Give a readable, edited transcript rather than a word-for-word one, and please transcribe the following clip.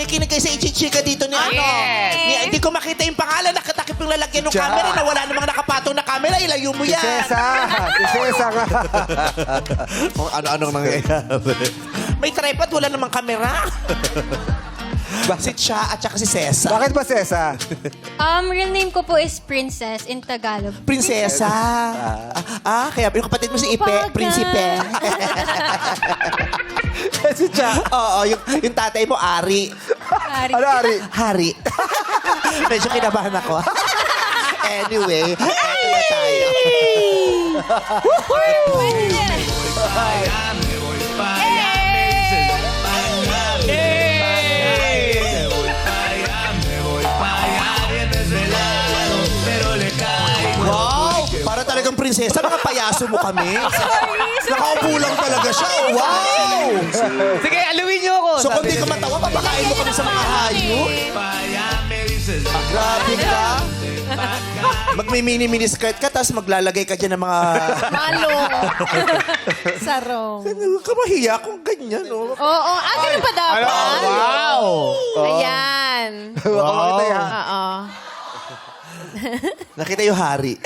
Nakikinig kayo sa Ichichika dito ni ano. Yes. Hindi ko makita yung pangalan. Nakatakip yung lalagyan ng camera na wala namang nakapatong na camera. Ilayo mo yan. Si Cesa nga. Kung ano-ano nangyayari. May tripod, wala namang kamera. Si Cha at saka si Cesa. Bakit ba Cesa? Real name ko po is Princess in Tagalog. Prinsesa. Kaya yung kapatid mo si Ipe, Pagka. Prinsipe. Si Cha. Oo, yung tatay mo, Ari. Hari. Ano, Ari? Hari. Medyo kinabahan ako. Anyway, eto na tayo. Pwede na. Wow! Para talagang prinsesa, mga payaso mo kami. Nakaupo lang talaga siya. Wow! Sige, aluin niyo ako. So kung di ka matawa, papakain mo kami sa mga hayop. Grabe ka. Magmi-mini-mini skirt ka, tapos maglalagay ka dyan ng mga... Malong. Sarong. Huwag ka mahiya kung ganyan, no? Oo, ganun pa dapat? Wow! Ayan. Baka makita yan. Oo. Nakita yung hari.